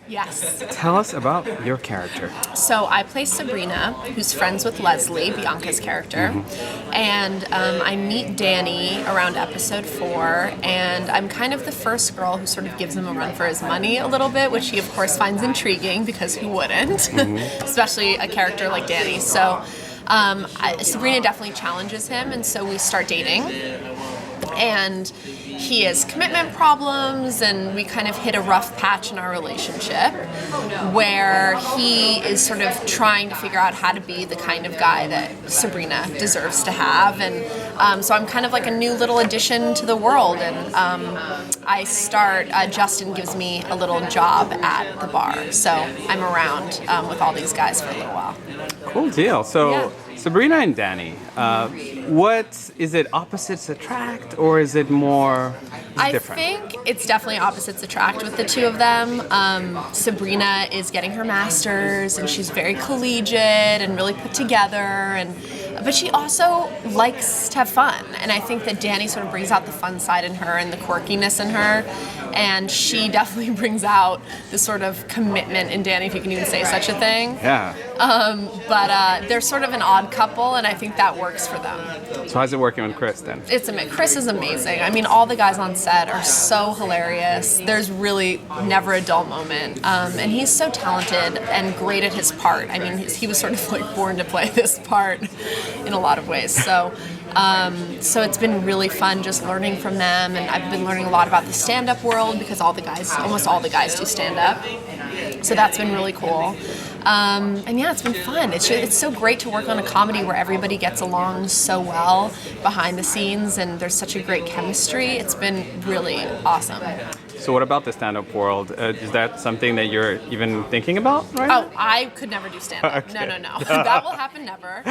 Yes. Tell us about your character. So I play Sabrina, who's friends with Leslie, Bianca's character, and I meet Danny around episode 4, and I'm kind of the first girl who sort of gives him a run for his money a little bit, which he of course finds intriguing because who wouldn't, especially a character like Danny. So Sabrina definitely challenges him, and so we start dating. And he has commitment problems, and we kind of hit a rough patch in our relationship where he is sort of trying to figure out how to be the kind of guy that Sabrina deserves to have. And so I'm kind of like a new little addition to the world. And Justin gives me a little job at the bar. So I'm around with all these guys for a little while. Cool deal. So. Yeah. Sabrina and Danny, what is it? Opposites attract, or is it more different? I think it's definitely opposites attract with the two of them. Sabrina is getting her master's, and she's very collegiate and really put together, but she also likes to have fun. And I think that Danny sort of brings out the fun side in her and the quirkiness in her, and she definitely brings out the sort of commitment in Danny, if you can even say such a thing. Yeah. But they're sort of an odd couple, and I think that works for them. So how's it working with Chris then? Chris is amazing. I mean, all the guys on set are so hilarious. There's really never a dull moment. And he's so talented and great at his part. I mean, he was sort of like born to play this part in a lot of ways. So it's been really fun just learning from them. And I've been learning a lot about the stand-up world because almost all the guys do stand-up. So that's been really cool. And yeah, it's been fun. It's so great to work on a comedy where everybody gets along so well behind the scenes, and there's such a great chemistry. It's been really awesome. So what about the stand-up world? Is that something that you're even thinking about right now? Oh, I could never do stand-up. Okay. No. That will happen never.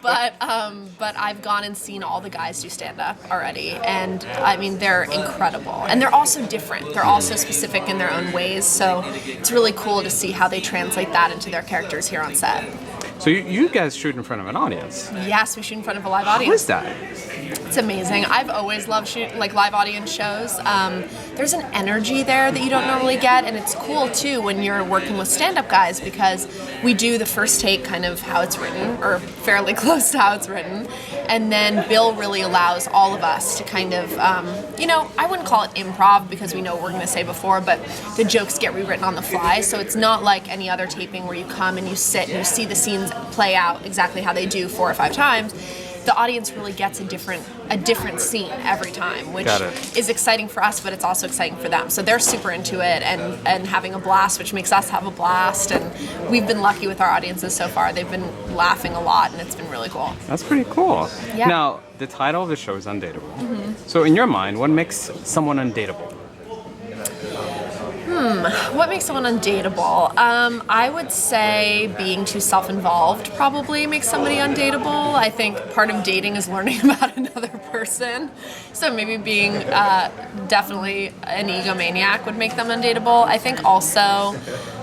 But I've gone and seen all the guys do stand-up already, and I mean, they're incredible. And they're also different. They're also specific in their own ways, so it's really cool to see how they translate that into their characters here on set. So you guys shoot in front of an audience? Yes, we shoot in front of a live audience. How is that? It's amazing. I've always loved live audience shows. There's an energy there that you don't normally get, and it's cool too when you're working with stand-up guys because we do the first take kind of how it's written, or fairly close to how it's written, and then Bill really allows all of us to kind of, I wouldn't call it improv because we know what we're going to say before, but the jokes get rewritten on the fly, so it's not like any other taping where you come and you sit and you see the scenes play out exactly how they do 4 or 5 times. The audience really gets a different scene every time, which is exciting for us, but it's also exciting for them. So they're super into it and having a blast, which makes us have a blast. And we've been lucky with our audiences so far. They've been laughing a lot, and it's been really cool. That's pretty cool. Yeah. Now, the title of the show is Undateable. So in your mind, what makes someone undateable? What makes someone undateable? I would say being too self-involved probably makes somebody undateable. I think part of dating is learning about another person. So maybe being definitely an egomaniac would make them undateable. I think also,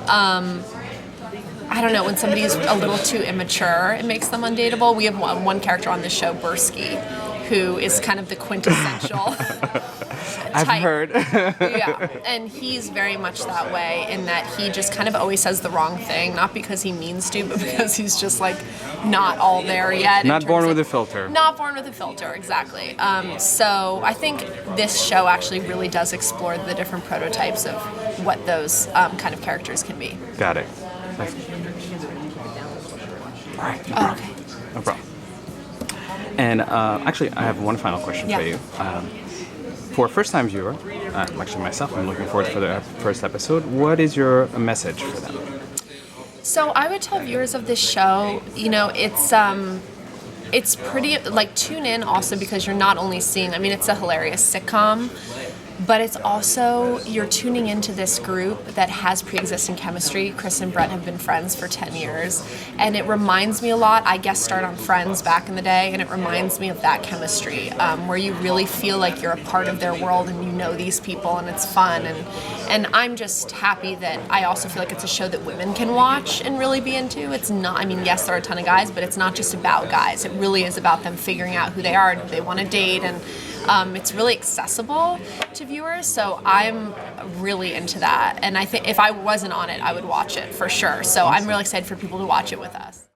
I don't know, when somebody's a little too immature, it makes them undateable. We have one character on this show, Bursky, who is kind of the quintessential I've type. heard. Yeah, and he's very much that way in that he just kind of always says the wrong thing, not because he means to, but because he's just like not all there yet. Not born with a filter. Not born with a filter, exactly. So I think this show actually really does explore the different prototypes of what those kind of characters can be. Got it. All right. Oh, okay. No problem. And actually, I have one final question for you. For a first-time viewer, actually myself, I'm looking forward for the first episode. What is your message for them? So I would tell viewers of this show, it's pretty, tune in also because you're not only seeing, it's a hilarious sitcom, but it's also, you're tuning into this group that has pre-existing chemistry. Chris and Brett have been friends for 10 years, and it reminds me a lot. I guest starred on Friends back in the day, and it reminds me of that chemistry, where you really feel like you're a part of their world and you know these people, and it's fun. And I'm just happy that I also feel like it's a show that women can watch and really be into. It's not, yes, there are a ton of guys, but it's not just about guys. It really is about them figuring out who they are and who they want to date, and It's really accessible to viewers, so I'm really into that. And I think if I wasn't on it, I would watch it for sure. So I'm really excited for people to watch it with us.